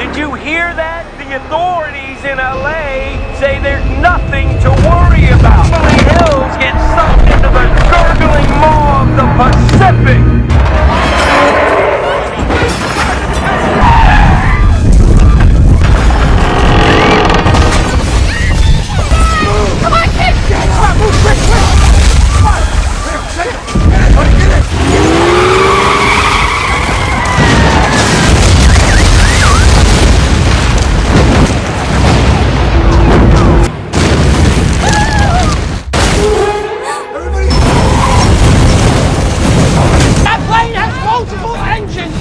Did you hear that? The authorities in LA say there's nothing to worry about. Beverly Hills gets sucked into the gurgling maw of the Pacific. Come on, kids! Come on, move quick, quick! Come on! Get it! That plane has multiple engines!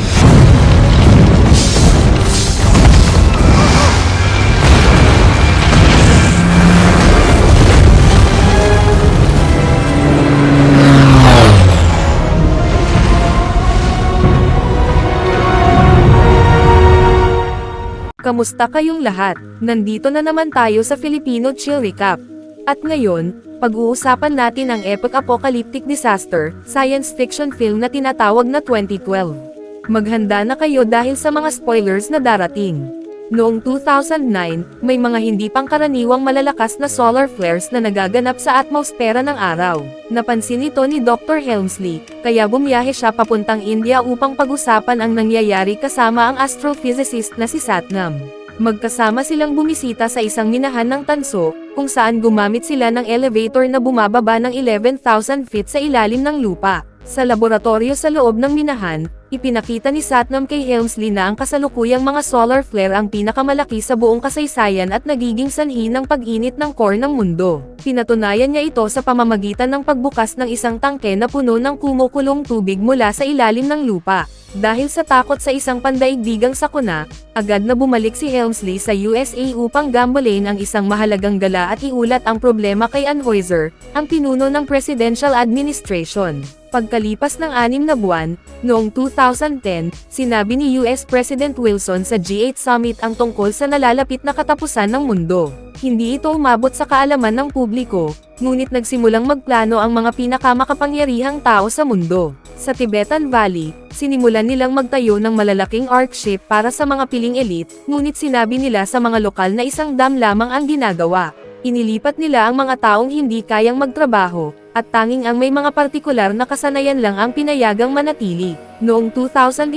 Kamusta kayong lahat? Nandito na naman tayo sa Filipino Chill Recap. At ngayon, pag-uusapan natin ang epic apocalyptic disaster, science fiction film na tinatawag na 2012. Maghanda na kayo dahil sa mga spoilers na darating. Noong 2009, may mga hindi pangkaraniwang malalakas na solar flares na nagaganap sa atmosfera ng araw. Napansin ito ni Dr. Helmsley, kaya bumiyahe siya papuntang India upang pag-usapan ang nangyayari kasama ang astrophysicist na si Satnam. Magkasama silang bumisita sa isang minahan ng tanso, kung saan gumamit sila ng elevator na bumababa ng 11,000 feet sa ilalim ng lupa. Sa laboratorio sa loob ng minahan, ipinakita ni Satnam kay Helmsley na ang kasalukuyang mga solar flare ang pinakamalaki sa buong kasaysayan at nagiging sanhi ng pag-init ng core ng mundo. Pinatunayan niya ito sa pamamagitan ng pagbukas ng isang tangke na puno ng kumukulong tubig mula sa ilalim ng lupa. Dahil sa takot sa isang pandaigdigang sakuna, agad na bumalik si Helmsley sa USA upang gambolain ang isang mahalagang gala at iulat ang problema kay Anheuser, ang pinuno ng Presidential Administration. Pagkalipas ng 6 na buwan, noong 2010, sinabi ni US President Wilson sa G8 Summit ang tungkol sa nalalapit na katapusan ng mundo. Hindi ito umabot sa kaalaman ng publiko, ngunit nagsimulang magplano ang mga pinakamakapangyarihang tao sa mundo. Sa Tibetan Valley, sinimulan nilang magtayo ng malalaking arc ship para sa mga piling elite, ngunit sinabi nila sa mga lokal na isang dam lamang ang ginagawa. Inilipat nila ang mga taong hindi kayang magtrabaho, at tanging ang may mga partikular na kasanayan lang ang pinayagang manatili. Noong 2011,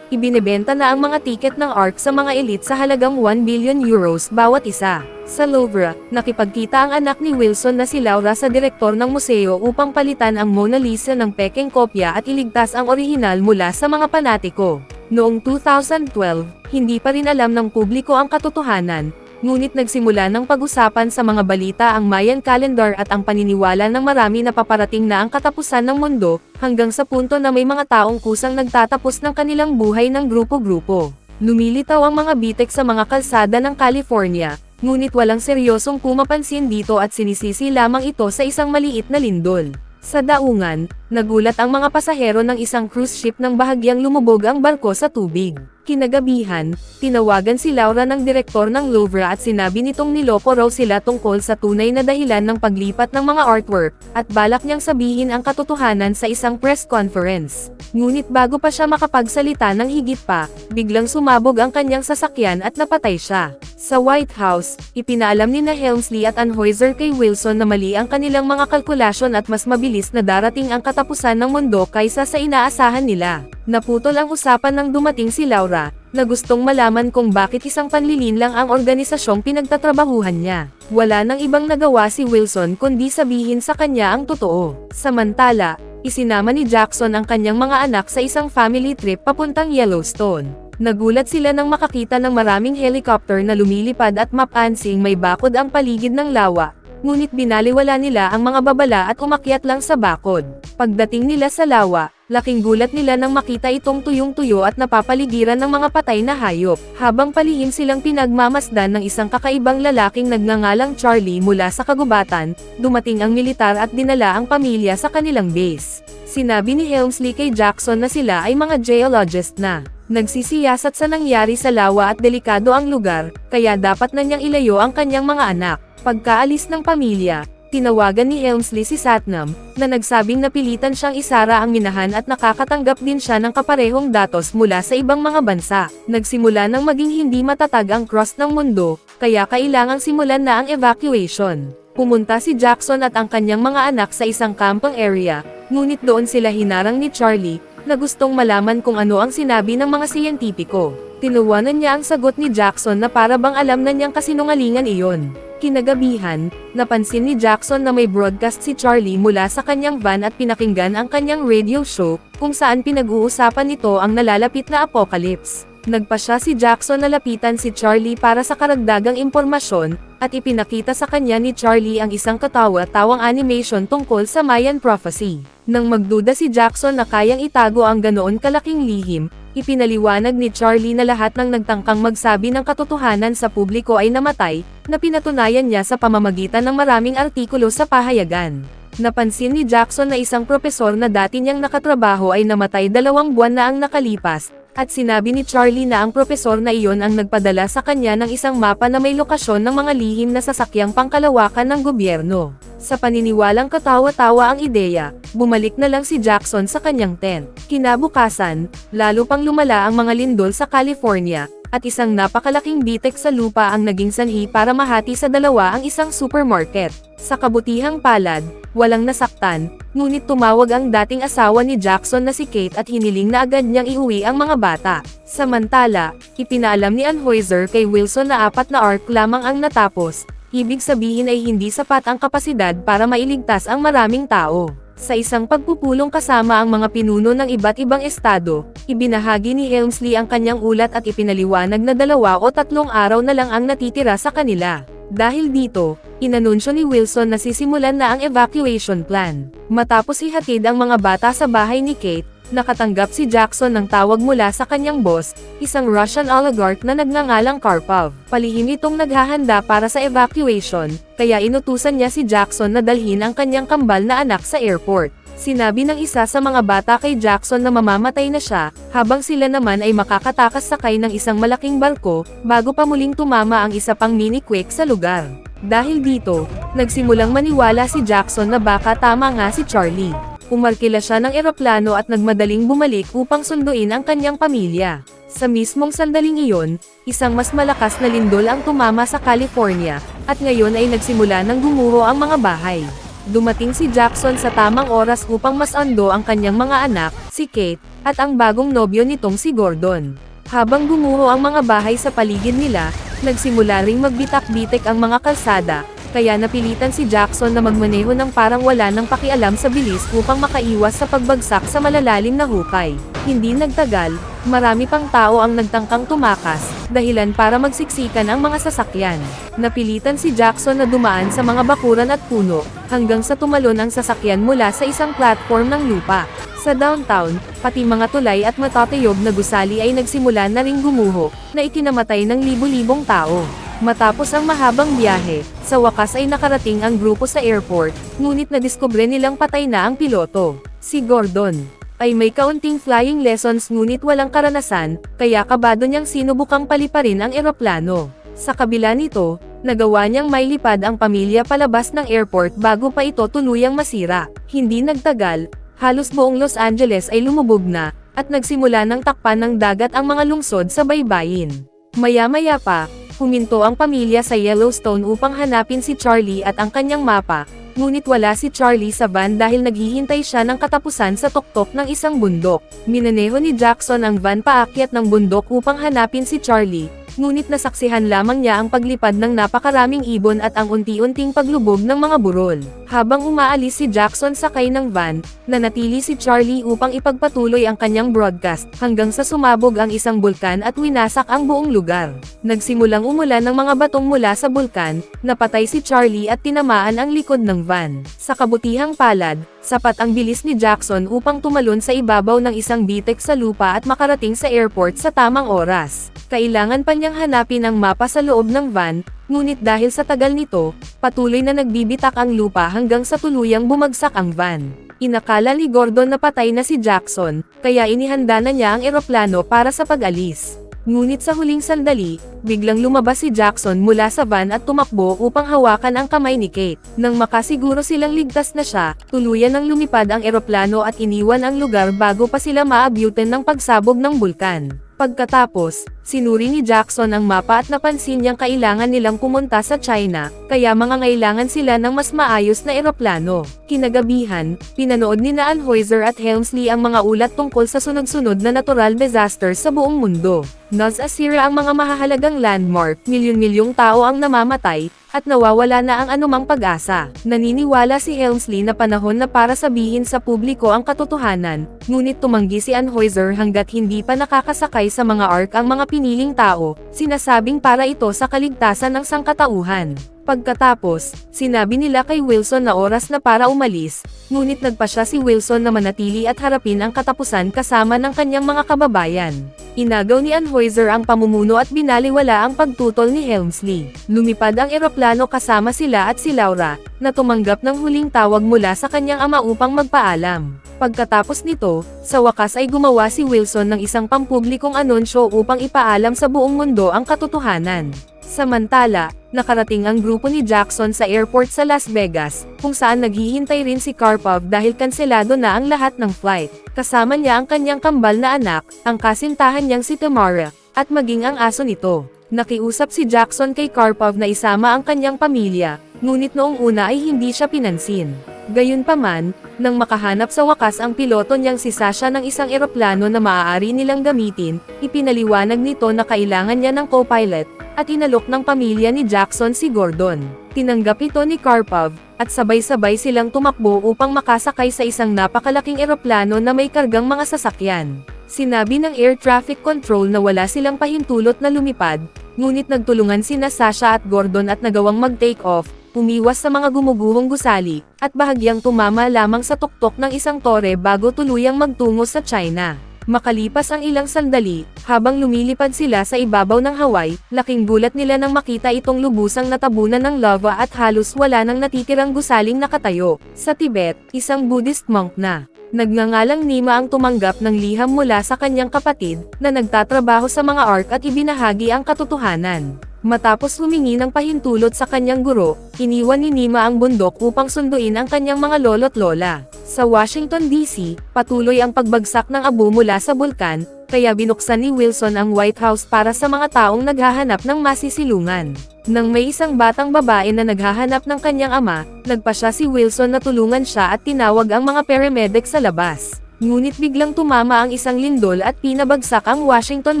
ibinebenta na ang mga tiket ng ARC sa mga elite sa halagang 1 billion euros bawat isa. Sa Louvre, nakipagkita ang anak ni Wilson na si Laura sa direktor ng museo upang palitan ang Mona Lisa ng pekeng kopya at iligtas ang orihinal mula sa mga panatiko. Noong 2012, hindi pa rin alam ng publiko ang katotohanan, ngunit nagsimula ng pag-usapan sa mga balita ang Mayan calendar at ang paniniwala ng marami na paparating na ang katapusan ng mundo, hanggang sa punto na may mga taong kusang nagtatapos ng kanilang buhay ng grupo-grupo. Lumilitaw ang mga bitek sa mga kalsada ng California, ngunit walang seryosong pumapansin dito at sinisisi lamang ito sa isang maliit na lindol. Sa daungan, nagulat ang mga pasahero ng isang cruise ship nang bahagyang lumubog ang barko sa tubig. Kinagabihan, tinawagan si Laura ng direktor ng Louvre at sinabi nitong niloko raw sila tungkol sa tunay na dahilan ng paglipat ng mga artwork, at balak niyang sabihin ang katotohanan sa isang press conference. Ngunit bago pa siya makapagsalita ng higit pa, biglang sumabog ang kanyang sasakyan at napatay siya. Sa White House, ipinaalam ni Helmsley at Anheuser kay Wilson na mali ang kanilang mga kalkulasyon at mas mabilis na darating ang katapusan ng mundo kaysa sa inaasahan nila. Naputol ang usapan nang dumating si Laura, na gustong malaman kung bakit isang panlilin lang ang organisasyong pinagtatrabahuhan niya. Wala nang ibang nagawa si Wilson kundi sabihin sa kanya ang totoo. Samantala, isinama ni Jackson ang kanyang mga anak sa isang family trip papuntang Yellowstone. Nagulat sila nang makakita ng maraming helicopter na lumilipad at mapansing may bakod ang paligid ng lawa, ngunit binaliwala nila ang mga babala at umakyat lang sa bakod. Pagdating nila sa lawa, laking gulat nila nang makita itong tuyong-tuyo at napapaligiran ng mga patay na hayop. Habang palihim silang pinagmamasdan ng isang kakaibang lalaking nagngangalang Charlie mula sa kagubatan, dumating ang militar at dinala ang pamilya sa kanilang base. Sinabi ni Helmsley kay Jackson na sila ay mga geologist na nagsisiyasat sa nangyari sa lawa at delikado ang lugar, kaya dapat na niyang ilayo ang kanyang mga anak. Pagkaalis ng pamilya, Tinawagan ni Helmsley si Satnam, na nagsabing napilitan siyang isara ang minahan at nakakatanggap din siya ng kaparehong datos mula sa ibang mga bansa. Nagsimula nang maging hindi matatag ang cross ng mundo, kaya kailangang simulan na ang evacuation. Pumunta si Jackson at ang kanyang mga anak sa isang camping area, ngunit doon sila hinarang ni Charlie, na gustong malaman kung ano ang sinabi ng mga siyentipiko. Tinuwanan niya ang sagot ni Jackson na para bang alam na niyang kasinungalingan iyon. Kinagabihan, napansin ni Jackson na may broadcast si Charlie mula sa kanyang van at pinakinggan ang kanyang radio show, kung saan pinag-uusapan nito ang nalalapit na apocalypse. Nagpasya si Jackson na lapitan si Charlie para sa karagdagang impormasyon, at ipinakita sa kanya ni Charlie ang isang katawa-tawang animation tungkol sa Mayan prophecy. Nang magduda si Jackson na kayang itago ang ganoon kalaking lihim, ipinaliwanag ni Charlie na lahat ng nagtangkang magsabi ng katotohanan sa publiko ay namatay, na pinatunayan niya sa pamamagitan ng maraming artikulo sa pahayagan. Napansin ni Jackson na isang propesor na dati niyang nakatrabaho ay namatay 2 buwan na ang nakalipas, at sinabi ni Charlie na ang propesor na iyon ang nagpadala sa kanya ng isang mapa na may lokasyon ng mga lihim na sasakyang pangkalawakan ng gobyerno. Sa paniniwalang katawa-tawa ang ideya, bumalik na lang si Jackson sa kanyang tent. Kinabukasan, lalo pang lumala ang mga lindol sa California, at isang napakalaking bitek sa lupa ang naging sanhi para mahati sa dalawa ang isang supermarket. Sa kabutihang palad, walang nasaktan, ngunit tumawag ang dating asawa ni Jackson na si Kate at hiniling na agad niyang iuwi ang mga bata. Samantala, ipinaalam ni Anheuser kay Wilson na 4 na arc lamang ang natapos, ibig sabihin ay hindi sapat ang kapasidad para mailigtas ang maraming tao. Sa isang pagpupulong kasama ang mga pinuno ng iba't ibang estado, ibinahagi ni Helmsley ang kanyang ulat at ipinaliwanag na 2 o 3 araw na lang ang natitira sa kanila. Dahil dito, inanunsyo ni Wilson na sisimulan na ang evacuation plan. Matapos ihatid ang mga bata sa bahay ni Kate, nakatanggap si Jackson ng tawag mula sa kanyang boss, isang Russian oligarch na nagngangalang Karpov. Palihim itong naghahanda para sa evacuation, kaya inutusan niya si Jackson na dalhin ang kanyang kambal na anak sa airport. Sinabi ng isa sa mga bata kay Jackson na mamamatay na siya, habang sila naman ay makakatakas sakay ng isang malaking barko, bago pa muling tumama ang isa pang mini-quake sa lugar. Dahil dito, nagsimulang maniwala si Jackson na baka tama nga si Charlie. Umarkila siya ng eroplano at nagmadaling bumalik upang sunduin ang kanyang pamilya. Sa mismong sandaling iyon, isang mas malakas na lindol ang tumama sa California, at ngayon ay nagsimula ng gumuho ang mga bahay. Dumating si Jackson sa tamang oras upang masando ang kanyang mga anak, si Kate, at ang bagong nobyo nitong si Gordon. Habang gumuho ang mga bahay sa paligid nila, nagsimula ring magbitak-bitik ang mga kalsada, kaya napilitan si Jackson na magmaneho ng parang wala nang pakialam sa bilis upang makaiwas sa pagbagsak sa malalalim na hukay. Hindi nagtagal, marami pang tao ang nagtangkang tumakas, dahilan para magsiksikan ang mga sasakyan. Napilitan si Jackson na dumaan sa mga bakuran at puno, hanggang sa tumalon ang sasakyan mula sa isang platform ng lupa. Sa downtown, pati mga tulay at matatayog na gusali ay nagsimula na ring gumuho, na ikinamatay ng libu-libong tao. Matapos ang mahabang biyahe, sa wakas ay nakarating ang grupo sa airport, ngunit nadiskubre nilang patay na ang piloto. Si Gordon ay may kaunting flying lessons ngunit walang karanasan, kaya kabado niyang sinubukang paliparin ang eroplano. Sa kabila nito, nagawa niyang mailipad ang pamilya palabas ng airport bago pa ito tuluyang masira. Hindi nagtagal, halos buong Los Angeles ay lumubog na, at nagsimula ng takpan ng dagat ang mga lungsod sa baybayin. Maya-maya pa, huminto ang pamilya sa Yellowstone upang hanapin si Charlie at ang kanyang mapa, ngunit wala si Charlie sa van dahil naghihintay siya ng katapusan sa tuktok ng isang bundok. Minaneho ni Jackson ang van paakyat ng bundok upang hanapin si Charlie, ngunit nasaksihan lamang niya ang paglipad ng napakaraming ibon at ang unti-unting paglubog ng mga burol. Habang umaalis si Jackson sakay ng van, nanatili si Charlie upang ipagpatuloy ang kanyang broadcast, hanggang sa sumabog ang isang bulkan at winasak ang buong lugar. Nagsimulang umulan ng mga batong mula sa bulkan, napatay si Charlie at tinamaan ang likod ng van. Sa kabutihang palad, sapat ang bilis ni Jackson upang tumalon sa ibabaw ng isang bitek sa lupa at makarating sa airport sa tamang oras. Kailangan pa niyang hanapin ang mapa sa loob ng van, ngunit dahil sa tagal nito, patuloy na nagbibitak ang lupa hanggang sa tuluyang bumagsak ang van. Inakala ni Gordon na patay na si Jackson, kaya inihanda na niya ang eroplano para sa pag-alis. Ngunit sa huling sandali, biglang lumabas si Jackson mula sa van at tumakbo upang hawakan ang kamay ni Kate. Nang makasiguro silang ligtas na siya, tuluyan nang lumipad ang eroplano at iniwan ang lugar bago pa sila maabutan ng pagsabog ng bulkan. Pagkatapos, sinuri ni Jackson ang mapa at napansin niyang kailangan nilang pumunta sa China, kaya mangangailangan sila ng mas maayos na eroplano. Kinagabihan, pinanood ni Anheuser at Helmsley ang mga ulat tungkol sa sunod-sunod na natural disaster sa buong mundo. Nasasira ang mga mahahalagang landmark, milyon-milyong tao ang namamatay, at nawawala na ang anumang pag-asa. Naniniwala si Helmsley na panahon na para sabihin sa publiko ang katotohanan, ngunit tumanggi si Anheuser hanggat hindi pa nakakasakay sa mga ark ang mga piniling tao, sinasabing para ito sa kaligtasan ng sangkatauhan. Pagkatapos, sinabi nila kay Wilson na oras na para umalis, ngunit nagpasya si Wilson na manatili at harapin ang katapusan kasama ng kanyang mga kababayan. Inagaw ni Anheuser ang pamumuno at binaliwala ang pagtutol ni Helmsley. Lumipad ang eroplano kasama sila at si Laura, na tumanggap ng huling tawag mula sa kanyang ama upang magpaalam. Pagkatapos nito, sa wakas ay gumawa si Wilson ng isang pampublikong anunsyo upang ipaalam sa buong mundo ang katotohanan. Samantala, nakarating ang grupo ni Jackson sa airport sa Las Vegas, kung saan naghihintay rin si Karpov dahil kanselado na ang lahat ng flight. Kasama niya ang kanyang kambal na anak, ang kasintahan niyang si Tamara, at maging ang aso nito. Nakiusap si Jackson kay Karpov na isama ang kanyang pamilya, ngunit noong una ay hindi siya pinansin. Gayunpaman, nang makahanap sa wakas ang piloto niyang si Sasha ng isang eroplano na maaari nilang gamitin, ipinaliwanag nito na kailangan niya ng co-pilot, at inalok ng pamilya ni Jackson si Gordon. Tinanggap ito ni Karpov, at sabay-sabay silang tumakbo upang makasakay sa isang napakalaking eroplano na may kargang mga sasakyan. Sinabi ng air traffic control na wala silang pahintulot na lumipad, ngunit nagtulungan sina Sasha at Gordon at nagawang mag-take off, umiwas sa mga gumuguhong gusali, at bahagyang tumama lamang sa tuktok ng isang tore bago tuluyang magtungo sa China. Makalipas ang ilang sandali, habang lumilipad sila sa ibabaw ng Hawaii, laking gulat nila nang makita itong lubusang natabunan ng lava at halos wala nang natitirang gusaling nakatayo. Sa Tibet, isang Buddhist monk na nagngangalang Nima ang tumanggap ng liham mula sa kanyang kapatid, na nagtatrabaho sa mga ark at ibinahagi ang katotohanan. Matapos humingi ng pahintulot sa kanyang guro, iniwan ni Nima ang bundok upang sunduin ang kanyang mga lolo't lola. Sa Washington DC, patuloy ang pagbagsak ng abo mula sa bulkan, kaya binuksan ni Wilson ang White House para sa mga taong naghahanap ng masisilungan. Nang may isang batang babae na naghahanap ng kanyang ama, nagpasya si Wilson na tulungan siya at tinawag ang mga paramedic sa labas. Ngunit biglang tumama ang isang lindol at pinabagsak ang Washington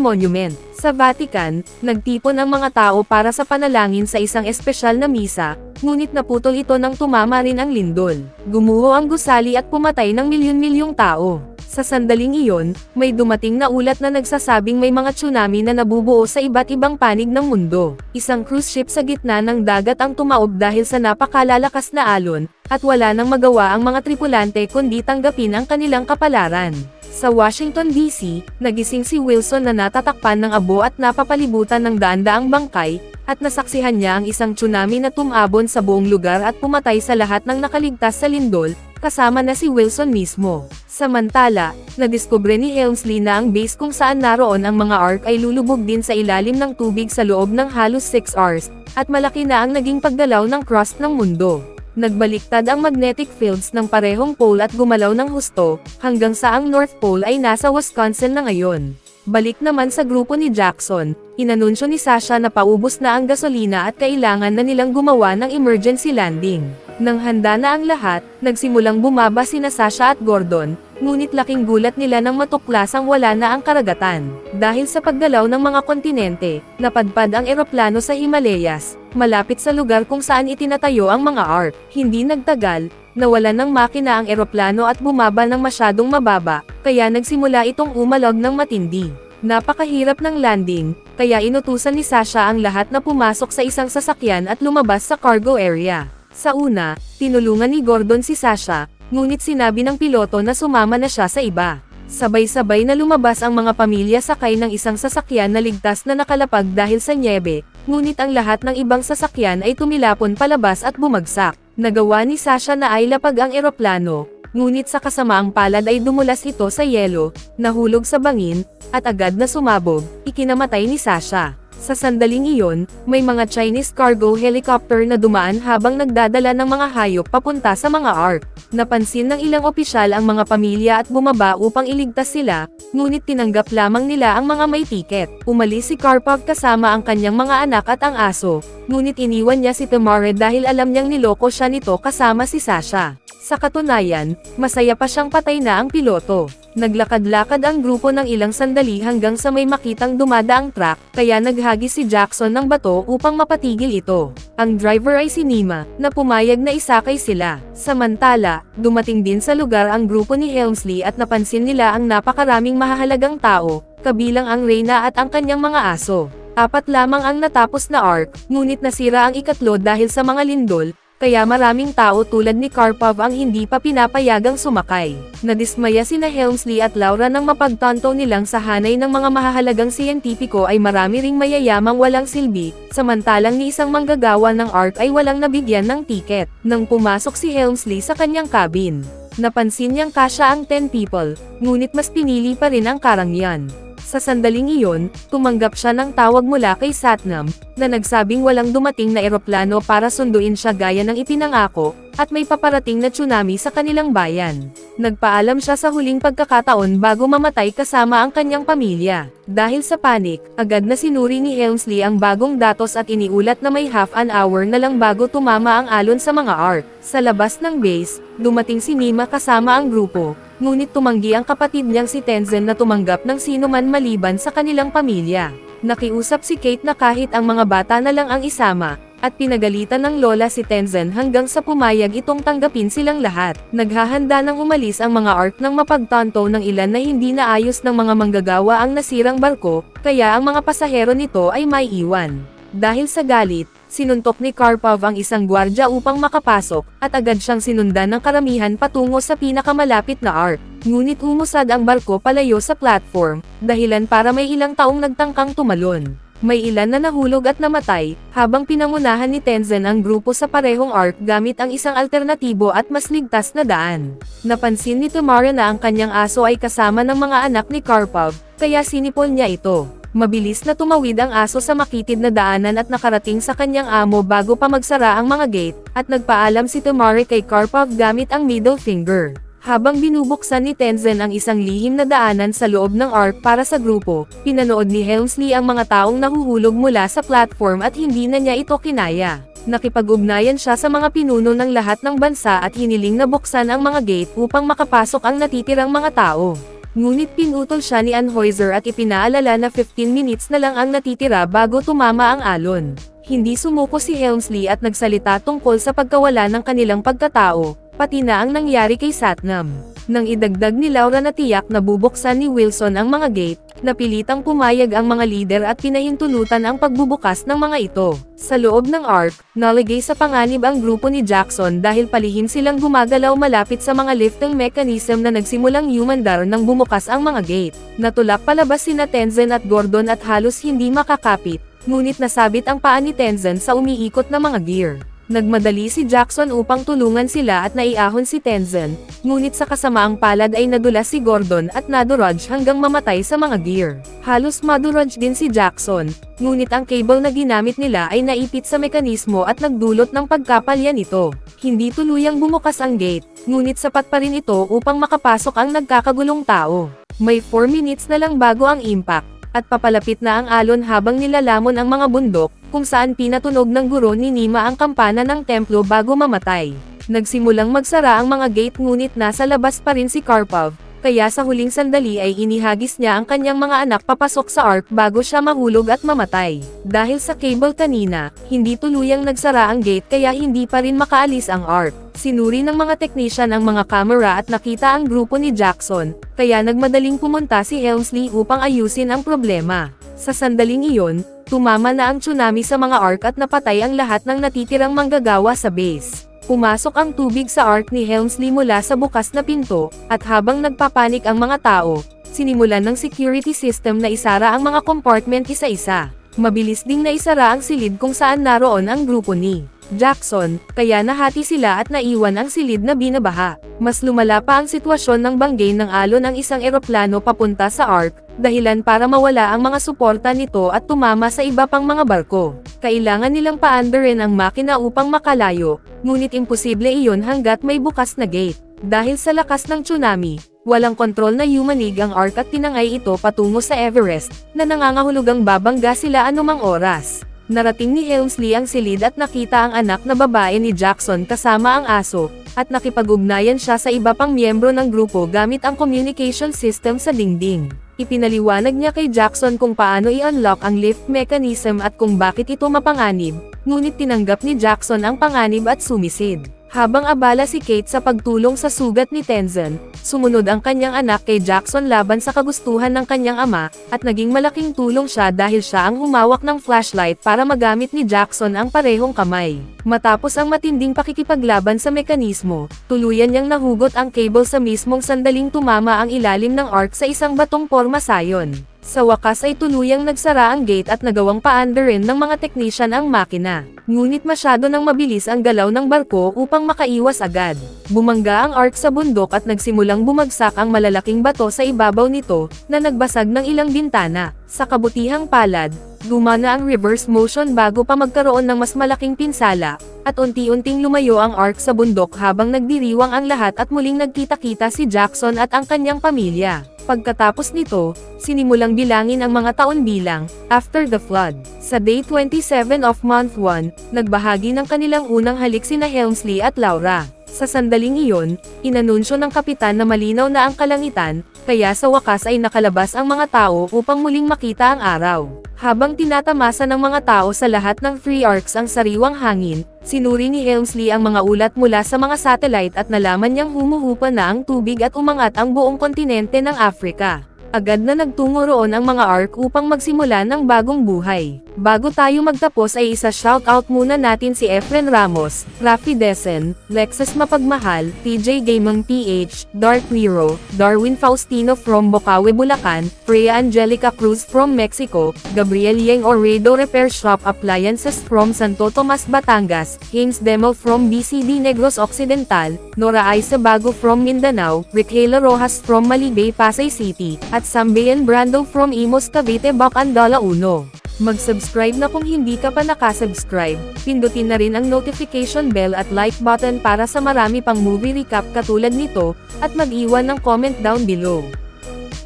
Monument. Sa Vatican, nagtipon ang mga tao para sa panalangin sa isang espesyal na misa, ngunit naputol ito nang tumama rin ang lindol. Gumuho ang gusali at pumatay ng milyon-milyong tao. Sa sandaling iyon, may dumating na ulat na nagsasabing may mga tsunami na nabubuo sa iba't ibang panig ng mundo. Isang cruise ship sa gitna ng dagat ang tumaob dahil sa napakalalakas na alon, at wala nang magawa ang mga tripulante kundi tanggapin ang kanilang kapalaran. Sa Washington DC, nagising si Wilson na natatakpan ng abo at napapalibutan ng daan-daang bangkay, at nasaksihan niya ang isang tsunami na tumabon sa buong lugar at pumatay sa lahat ng nakaligtas sa lindol, kasama na si Wilson mismo. Samantala, nadiskubre ni Helmsley na ang base kung saan naroon ang mga ark ay lulubog din sa ilalim ng tubig sa loob ng halos 6 hours, at malaki na ang naging paggalaw ng crust ng mundo. Nagbaliktad ang magnetic fields ng parehong pole at gumalaw ng husto, hanggang sa ang North Pole ay nasa Wisconsin na ngayon. Balik naman sa grupo ni Jackson, inanunsyo ni Sasha na paubos na ang gasolina at kailangan na nilang gumawa ng emergency landing. Nang handa na ang lahat, nagsimulang bumaba sina Sasha at Gordon, ngunit laking gulat nila nang matuklasang wala na ang karagatan. Dahil sa paggalaw ng mga kontinente, napadpad ang eroplano sa Himalayas, malapit sa lugar kung saan itinatayo ang mga ark. Hindi nagtagal, nawalan ng makina ang eroplano at bumaba ng masyadong mababa, kaya nagsimula itong umalog ng matindi. Napakahirap ng landing, kaya inutusan ni Sasha ang lahat na pumasok sa isang sasakyan at lumabas sa cargo area. Sa una, tinulungan ni Gordon si Sasha, ngunit sinabi ng piloto na sumama na siya sa iba. Sabay-sabay na lumabas ang mga pamilya sakay ng isang sasakyan na ligtas na nakalapag dahil sa nyebe, ngunit ang lahat ng ibang sasakyan ay tumilapon palabas at bumagsak. Nagawa ni Sasha na ailapag ang eroplano, ngunit sa kasamaang palad ay dumulas ito sa yelo, nahulog sa bangin, at agad na sumabog, ikinamatay ni Sasha. Sa sandaling iyon, may mga Chinese cargo helicopter na dumaan habang nagdadala ng mga hayop papunta sa mga ARC. Napansin ng ilang opisyal ang mga pamilya at bumaba upang iligtas sila, ngunit tinanggap lamang nila ang mga may tiket. Umalis si Karpov kasama ang kanyang mga anak at ang aso, ngunit iniwan niya si Tamara dahil alam niyang niloko siya nito kasama si Sasha. Sa katunayan, masaya pa siyang patay na ang piloto. Naglakad-lakad ang grupo ng ilang sandali hanggang sa may makitang dumadaang truck, kaya naghagis si Jackson ng bato upang mapatigil ito. Ang driver ay si Nima, na pumayag na isakay sila. Samantala, dumating din sa lugar ang grupo ni Helmsley at napansin nila ang napakaraming mahahalagang tao, kabilang ang Reyna at ang kanyang mga aso. 4 lamang ang natapos na arc, ngunit nasira ang ikatlo dahil sa mga lindol, kaya maraming tao tulad ni Karpov ang hindi pa pinapayagang sumakay. Nadismaya sina Helmsley at Laura nang mapagtanto nilang sa hanay ng mga mahahalagang siyentipiko ay marami ring mayayamang walang silbi, samantalang ni isang manggagawa ng ARC ay walang nabigyan ng tiket. Nang pumasok si Helmsley sa kanyang cabin, napansin niyang kasya ang 10 people, ngunit mas pinili pa rin ang karangyan. Sa sandaling iyon, tumanggap siya ng tawag mula kay Satnam, na nagsabing walang dumating na eroplano para sunduin siya gaya ng ipinangako, at may paparating na tsunami sa kanilang bayan. Nagpaalam siya sa huling pagkakataon bago mamatay kasama ang kanyang pamilya. Dahil sa panic, agad na sinuri ni Helmsley ang bagong datos at iniulat na may half an hour na lang bago tumama ang alon sa mga ARC. Sa labas ng base, dumating si Nima kasama ang grupo, ngunit tumanggi ang kapatid niyang si Tenzin na tumanggap ng sinuman maliban sa kanilang pamilya. Nakiusap si Kate na kahit ang mga bata na lang ang isama, at pinagalitan ng lola si Tenzin hanggang sa pumayag itong tanggapin silang lahat. Naghahanda nang umalis ang mga ARC nang mapagtanto ng ilan na hindi naayos ng mga manggagawa ang nasirang barko, kaya ang mga pasahero nito ay may iwan. Dahil sa galit, sinuntok ni Karpov ang isang gwardya upang makapasok, at agad siyang sinundan ng karamihan patungo sa pinakamalapit na ARC. Ngunit umusad ang barko palayo sa platform, dahilan para may ilang taong nagtangkang tumalon. May ilan na nahulog at namatay, habang pinangunahan ni Tenzin ang grupo sa parehong ARC gamit ang isang alternatibo at mas ligtas na daan. Napansin ni Tamara na ang kanyang aso ay kasama ng mga anak ni Karpov, kaya sinipol niya ito. Mabilis na tumawid ang aso sa makitid na daanan at nakarating sa kanyang amo bago pa magsara ang mga gate, at nagpaalam si Tamara kay Karpov gamit ang middle finger. Habang binubuksan ni Tenzin ang isang lihim na daanan sa loob ng ARC para sa grupo, pinanood ni Helmsley ang mga taong nahuhulog mula sa platform at hindi na niya ito kinaya. Nakipag-ugnayan siya sa mga pinuno ng lahat ng bansa at hiniling na buksan ang mga gate upang makapasok ang natitirang mga tao. Ngunit pinutol siya ni Anheuser at ipinaalala na 15 minutes na lang ang natitira bago tumama ang alon. Hindi sumuko si Helmsley at nagsalita tungkol sa pagkawala ng kanilang pagkatao, pati na ang nangyari kay Satnam. Nang idagdag ni Laura na tiyak na bubuksan ni Wilson ang mga gate, napilitang pumayag ang mga lider at pinahintulutan ang pagbubukas ng mga ito. Sa loob ng ARC, naligay sa panganib ang grupo ni Jackson dahil palihim silang gumagalaw malapit sa mga lifting mechanism na nagsimulang humandar nang bumukas ang mga gate. Natulak palabas sina Tenzin at Gordon at halos hindi makakapit, ngunit nasabit ang paa ni Tenzin sa umiikot na mga gear. Nagmadali si Jackson upang tulungan sila at naiahon si Tenzin, ngunit sa kasamaang palad ay nadulas si Gordon at naduraj hanggang mamatay sa mga gear. Halos maduraj din si Jackson, ngunit ang cable na ginamit nila ay naipit sa mekanismo at nagdulot ng pagkapalya nito. Hindi tuluyang bumukas ang gate, ngunit sapat pa rin ito upang makapasok ang nagkakagulong tao. May 4 minutes na lang bago ang impact, at papalapit na ang alon habang nilalamon ang mga bundok, kung saan pinatunog ng guro ni Nima ang kampana ng templo bago mamatay. Nagsimulang magsara ang mga gate ngunit nasa labas pa rin si Karpov, kaya sa huling sandali ay inihagis niya ang kanyang mga anak papasok sa ARC bago siya mahulog at mamatay. Dahil sa cable kanina, hindi tuluyang nagsara ang gate kaya hindi pa rin makaalis ang ARC. Sinuri ng mga technician ang mga camera at nakita ang grupo ni Jackson, kaya nagmadaling pumunta si Helmsley upang ayusin ang problema. Sa sandaling iyon, tumama na ang tsunami sa mga ARC at napatay ang lahat ng natitirang manggagawa sa base. Pumasok ang tubig sa ARC ni Helmsley mula sa bukas na pinto, at habang nagpapanik ang mga tao, sinimulan ng security system na isara ang mga compartment isa-isa. Mabilis ding naisara ang silid kung saan naroon ang grupo ni Jackson, kaya nahati sila at naiwan ang silid na binabaha. Mas lumala pa ang sitwasyon ng banggay ng alon ang isang eroplano papunta sa Ark, dahilan para mawala ang mga suporta nito at tumama sa iba pang mga barko. Kailangan nilang paandarin ang makina upang makalayo, ngunit imposible iyon hanggat may bukas na gate. Dahil sa lakas ng tsunami, walang kontrol na yumanig ang Ark at tinangay ito patungo sa Everest, na nangangahulugang babangga sila anumang oras. Narating ni Helmsley ang silid at nakita ang anak na babae ni Jackson kasama ang aso, at nakipag-ugnayan siya sa iba pang miyembro ng grupo gamit ang communication system sa dingding. Ipinaliwanag niya kay Jackson kung paano i-unlock ang lift mechanism at kung bakit ito mapanganib, ngunit tinanggap ni Jackson ang panganib at sumisid. Habang abala si Kate sa pagtulong sa sugat ni Tenzin, sumunod ang kanyang anak kay Jackson laban sa kagustuhan ng kanyang ama, at naging malaking tulong siya dahil siya ang humawak ng flashlight para magamit ni Jackson ang parehong kamay. Matapos ang matinding pakikipaglaban sa mekanismo, tuluyan niyang nahugot ang cable sa mismong sandaling tumama ang ilalim ng Ark sa isang batong porma sayon. Sa wakas ay tuluyang nagsara ang gate at nagawang paandarin ng mga teknisyan ang makina. Ngunit masyado nang mabilis ang galaw ng barko upang makaiwas agad. Bumangga ang Ark sa bundok at nagsimulang bumagsak ang malalaking bato sa ibabaw nito, na nagbasag ng ilang bintana. Sa kabutihang palad, gumana ang reverse motion bago pa magkaroon ng mas malaking pinsala, at unti-unting lumayo ang Ark sa bundok habang nagdiriwang ang lahat at muling nagkita-kita si Jackson at ang kanyang pamilya. Pagkatapos nito, sinimulang bilangin ang mga taon bilang, after the flood. Sa day 27 of month 1, nagbahagi ng kanilang unang halik sina Helmsley at Laura. Sa sandaling iyon, inanunsyo ng kapitan na malinaw na ang kalangitan, kaya sa wakas ay nakalabas ang mga tao upang muling makita ang araw. Habang tinatamasa ng mga tao sa lahat ng 3 arcs ang sariwang hangin, sinuri ni Helmsley ang mga ulat mula sa mga satellite at nalaman niyang humuhupa na ang tubig at umangat ang buong kontinente ng Africa. Agad na nagtungo roon ang mga Ark upang magsimula ng bagong buhay. Bago tayo magtapos ay isa-shoutout muna natin si Efren Ramos, Rafi Desen, Lexus Mapagmahal, TJ Gamang PH, Dark Hero, Darwin Faustino from Bocaue, Bulacan, Freya Angelica Cruz from Mexico, Gabriel Yeng Oredo Repair Shop Appliances from Santo Tomas, Batangas, Haynes Demel from BCD Negros Occidental, Nora Aiza Bago from Mindanao, Rickela Rojas from Malibay, Pasay City, at Sambayan Brando from Imos, Cavite, Bacandala 1. Mag-subscribe na kung hindi ka pa nakasubscribe, pindutin na rin ang notification bell at like button para sa marami pang movie recap katulad nito, at mag-iwan ng comment down below.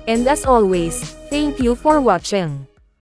And as always, thank you for watching.